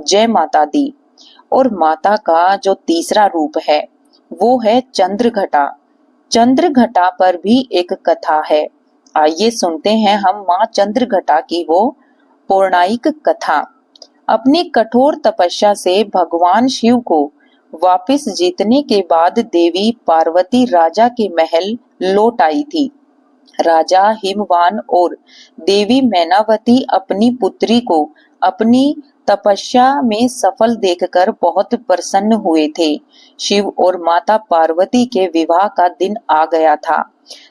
जय माता दी। और माता का जो तीसरा रूप है वो है चंद्रघटा। चंद्रघटा पर भी एक कथा है। आइए सुनते हैं हम माँ चंद्रघटा की वो पौराणिक कथा। अपनी कठोर तपस्या से भगवान शिव को वापस जीतने के बाद देवी पार्वती राजा के महल लौट आई थी। राजा हिमवान और देवी मैनावती अपनी पुत्री को अपनी तपस्या में सफल देखकर बहुत प्रसन्न हुए थे। शिव और माता पार्वती के विवाह का दिन आ गया था।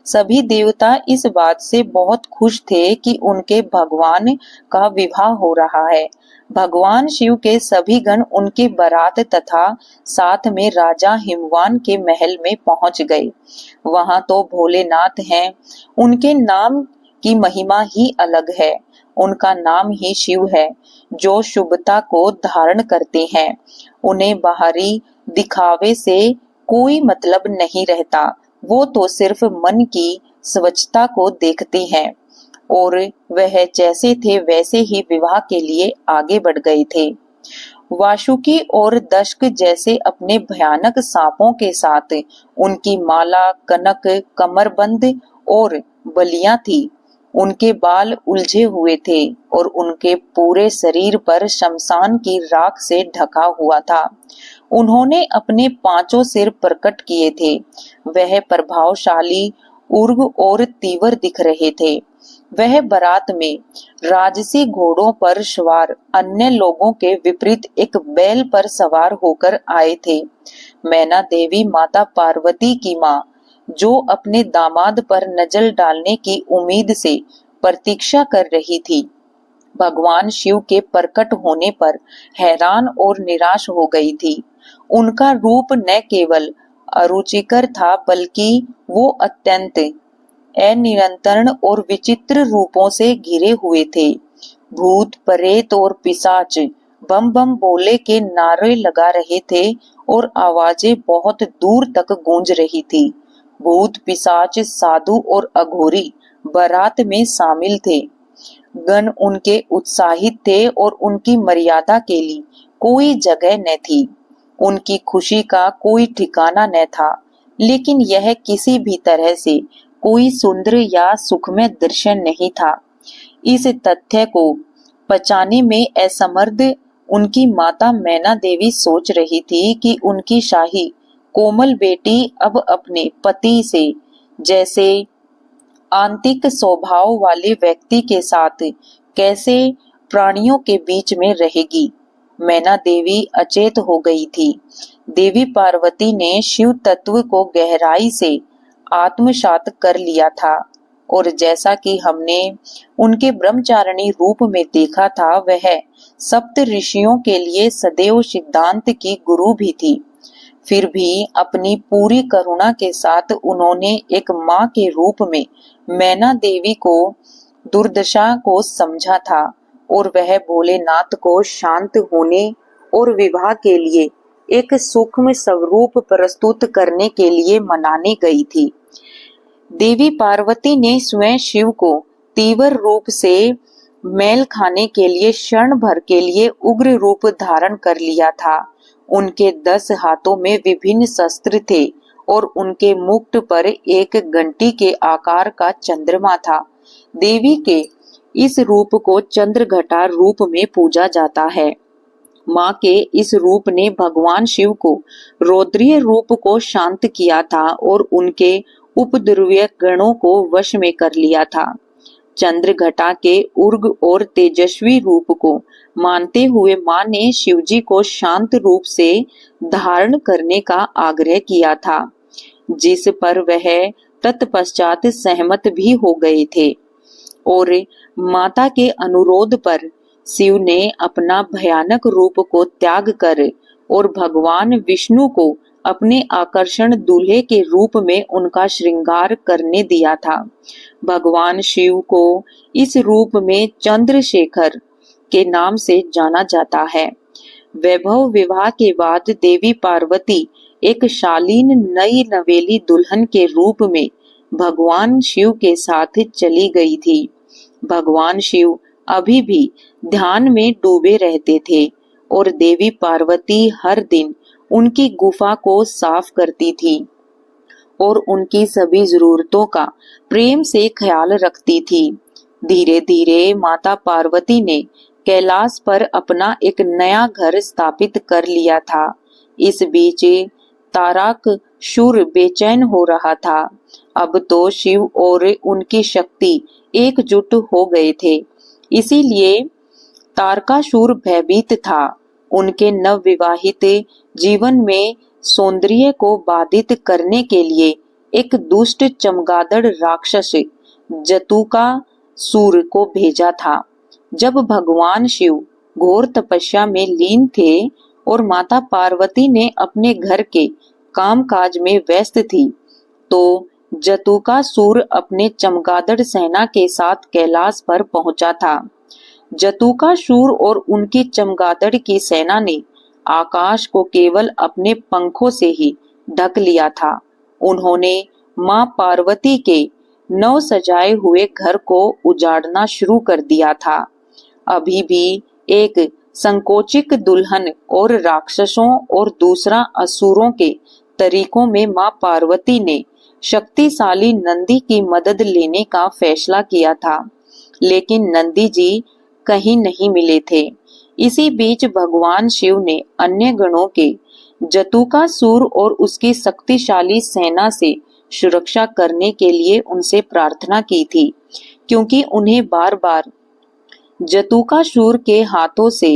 सभी देवता इस बात से बहुत खुश थे कि उनके भगवान का विवाह हो रहा है। भगवान शिव के सभी गण उनके बारात तथा साथ में राजा हिमवान के महल में पहुंच गए। वहां तो भोलेनाथ हैं, उनके नाम की महिमा ही अलग है। उनका नाम ही शिव है, जो शुभता को धारण करते हैं। उन्हें बाहरी दिखावे से कोई मतलब नहीं रहता, वो तो सिर्फ मन की स्वच्छता को देखते हैं। और वह जैसे थे वैसे ही विवाह के लिए आगे बढ़ गए थे। वासुकी और दशक जैसे अपने भयानक सांपों के साथ उनकी माला, कनक, कमरबंद और बलियां थी। उनके बाल उलझे हुए थे और उनके पूरे शरीर पर शमशान की राख से ढका हुआ था। उन्होंने अपने पांचों सिर प्रकट किए थे। वह प्रभावशाली, उग्र और तीव्र दिख रहे थे। वह बारात में राजसी घोड़ों पर सवार अन्य लोगों के विपरीत एक बैल पर सवार होकर आए थे। मैना देवी माता पार्वती की माँ, जो अपने दामाद पर नजर डालने की उम्मीद से प्रतीक्षा कर रही थी, भगवान शिव के प्रकट होने पर हैरान और निराश हो गई थी। उनका रूप न केवल अरुचिकर था, बल्कि वो अत्यंत अनियंत्रण और विचित्र रूपों से घिरे हुए थे। भूत, प्रेत और पिशाच बम बम बोले के नारे लगा रहे थे और आवाजें बहुत दूर तक गूंज रही थी। भूत, पिशाच, साधु और अघोरी बारात में शामिल थे। गण उनके उत्साहित थे और उनकी मर्यादा के लिए कोई जगह न थी। उनकी खुशी का कोई ठिकाना न था। लेकिन यह किसी भी तरह से कोई सुंदर या सुखमय दृश्य नहीं था। इस तथ्य को पचाने में असमर्थ उनकी माता मैना देवी सोच रही थी कि उनकी शाही कोमल बेटी अब अपने पति से जैसे आंतरिक स्वभाव वाले व्यक्ति के साथ कैसे प्राणियों के बीच में रहेगी। मैना देवी अचेत हो गई थी। देवी पार्वती ने शिव तत्व को गहराई से आत्मसात कर लिया था और जैसा कि हमने उनके ब्रह्मचारिणी रूप में देखा था, वह सप्त ऋषियों के लिए सदैव सिद्धांत की गुरु भी थी। फिर भी अपनी पूरी करुणा के साथ उन्होंने एक माँ के रूप में मैना देवी को दुर्दशा को समझा था और वह भोलेनाथ को शांत होने और विवाह के लिए एक सूक्ष्म स्वरूप प्रस्तुत करने के लिए मनाने गई थी। देवी पार्वती ने स्वयं शिव को तीव्र रूप से मेल खाने के लिए क्षण भर के लिए उग्र रूप धारण कर लिया था। उनके 10 हाथों में विभिन्न शस्त्र थे और उनके मुकुट पर एक घंटी के आकार का चंद्रमा था। देवी के इस रूप को चंद्रघटा रूप में पूजा जाता है। माँ के इस रूप ने भगवान शिव को रौद्रीय रूप को शांत किया था और उनके उपद्रव्य गणों को वश में कर लिया था। चंद्रघटा के उग्र और तेजस्वी रूप को मानते हुए माँ ने शिवजी को शांत रूप से धारण करने का आग्रह किया था, जिस पर वह तत्पश्चात सहमत भी हो गए थे। और माता के अनुरोध पर शिव ने अपना भयानक रूप को त्याग कर और भगवान विष्णु को अपने आकर्षण दूल्हे के रूप में उनका श्रृंगार करने दिया था। भगवान शिव को इस रूप में चंद्रशेखर के नाम से जाना जाता है। वैभव विवाह के बाद देवी पार्वती एक शालीन नई नवेली दुल्हन के रूप में भगवान शिव के साथ चली गई थी। भगवान शिव अभी भी ध्यान में डूबे रहते थे और देवी पार्वती हर दिन उनकी गुफा को साफ करती थी और उनकी सभी जरूरतों का प्रेम से ख्याल रखती थी। धीरे धीरे माता पार्वती ने कैलाश पर अपना एक नया घर स्थापित कर लिया था। इस बीच तारकासुर बेचैन हो रहा था। अब तो शिव और उनकी शक्ति एकजुट हो गए थे, इसीलिए तारकासुर भयभीत था। उनके नवविवाहित जीवन में सौंदर्य को बाधित करने के लिए एक दुष्ट चमगादड़ राक्षस जतुकासुर को भेजा था। जब भगवान शिव घोर तपस्या में लीन थे और माता पार्वती ने अपने घर के कामकाज में व्यस्त थी, तो जतुकासुर अपने चमगादड़ सेना के साथ कैलाश पर पहुंचा था। जतुकासुर और उनकी चमगादड़ की सेना ने आकाश को केवल अपने पंखों से ही ढक लिया था। उन्होंने मां पार्वती के नव सजाए हुए घर को उजाड़ना शुरू कर दिया था। अभी भी एक संकोचित दुल्हन और राक्षसों और दूसरा असुरों के तरीकों में मां पार्वती ने शक्तिशाली नंदी की मदद लेने का फैसला किया था, लेकिन नंदी जी कहीं नहीं मिले थे। इसी बीच भगवान शिव ने अन्य गणों के जतुकासुर और उसकी शक्तिशाली सेना से सुरक्षा करने के लिए उनसे प्रार्थना की थी, क्योंकि उन्हें बार बार जतुकासुर के हाथों से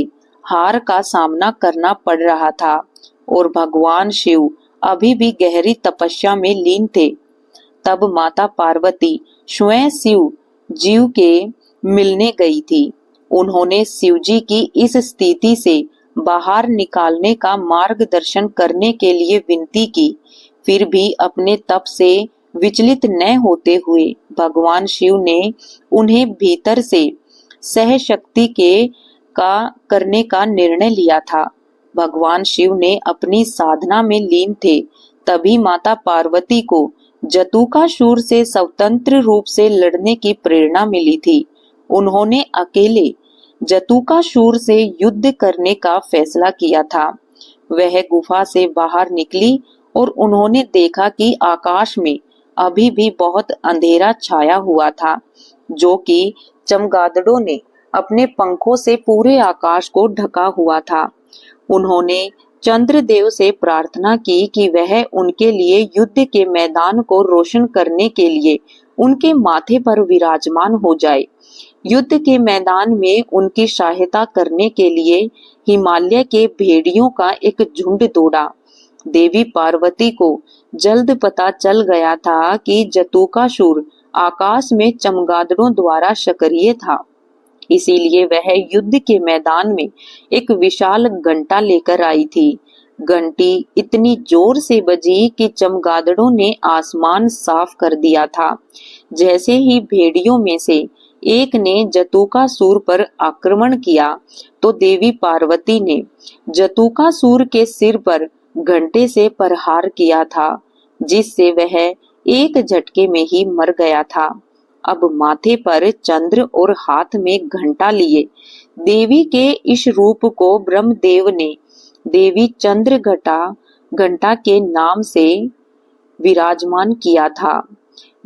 हार का सामना करना पड़ रहा था और भगवान शिव अभी भी गहरी तपस्या में लीन थे। तब माता पार्वती स्वयं शिव जीव के मिलने गई थी। उन्होंने शिवजी की इस स्थिति से बाहर निकालने का मार्गदर्शन करने के लिए विनती की। फिर भी अपने तप से विचलित न होते हुए भगवान शिव ने उन्हें भीतर से सहशक्ति के का करने का निर्णय लिया था। भगवान शिव ने अपनी साधना में लीन थे, तभी माता पार्वती को जतुकासुर से स्वतंत्र रूप से लड़ने की प्रेरणा मिली थी। उन्होंने अकेले जतुकासुर से युद्ध करने का फैसला किया था। वह गुफा से बाहर निकली और उन्होंने देखा कि आकाश में अभी भी बहुत अंधेरा छाया हुआ था, जो कि चमगादड़ों ने अपने पंखों से पूरे आकाश को ढका हुआ था। उन्होंने चंद्रदेव से प्रार्थना की कि वह उनके लिए युद्ध के मैदान को रोशन करने के लिए उनके माथे पर विराजमान हो जाए। युद्ध के मैदान में उनकी सहायता करने के लिए हिमालय के भेड़ियों का एक झुंड दौड़ा। देवी पार्वती को जल्द पता चल गया था कि जतुकासुर आकाश में चमगादड़ों द्वारा सक्रिय था, इसीलिए वह युद्ध के मैदान में एक विशाल घंटा लेकर आई थी। घंटी इतनी जोर से बजी कि चमगादड़ों ने आसमान साफ कर दिया था। जैसे ही भेड़ियों में से एक ने जतुकासुर पर आक्रमण किया, तो देवी पार्वती ने जतुकासुर के सिर पर घंटे से प्रहार किया था, जिससे वह एक झटके में ही मर गया था। अब माथे पर चंद्र और हाथ में घंटा लिए देवी के इस रूप को ब्रह्मदेव ने देवी चंद्र घंटा के नाम से विराजमान किया था।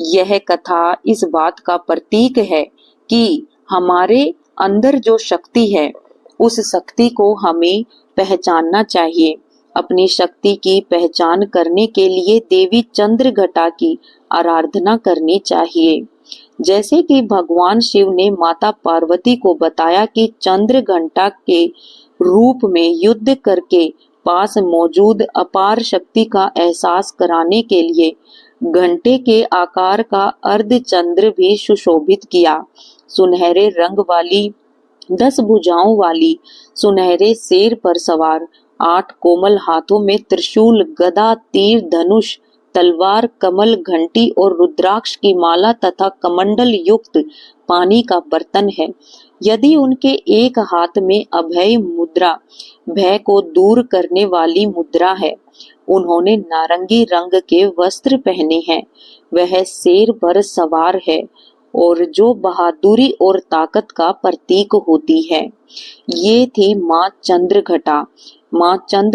यह कथा इस बात का प्रतीक है कि हमारे अंदर जो शक्ति है, उस शक्ति को हमें पहचानना चाहिए। अपनी शक्ति की पहचान करने के लिए देवी चंद्रघटा की आराधना करनी चाहिए। जैसे कि भगवान शिव ने माता पार्वती को बताया कि चंद्र घंटा के रूप में युद्ध करके पास मौजूद अपार शक्ति का एहसास कराने के लिए घंटे के आकार का अर्धचंद्र भी सुशोभित किया। सुनहरे रंग वाली 10 भुजाओं वाली सुनहरे शेर पर सवार 8 कोमल हाथों में त्रिशूल, गदा, तीर, धनुष, तलवार, कमल, घंटी और रुद्राक्ष की माला तथा कमंडल युक्त पानी का बर्तन है। यदि उनके एक हाथ में अभय मुद्रा भय को दूर करने वाली मुद्रा है। उन्होंने नारंगी रंग के वस्त्र पहने हैं। वह शेर पर सवार है और जो बहादुरी और ताकत का प्रतीक होती है। ये थी माँ चंद्रघटा। माँ चंद्र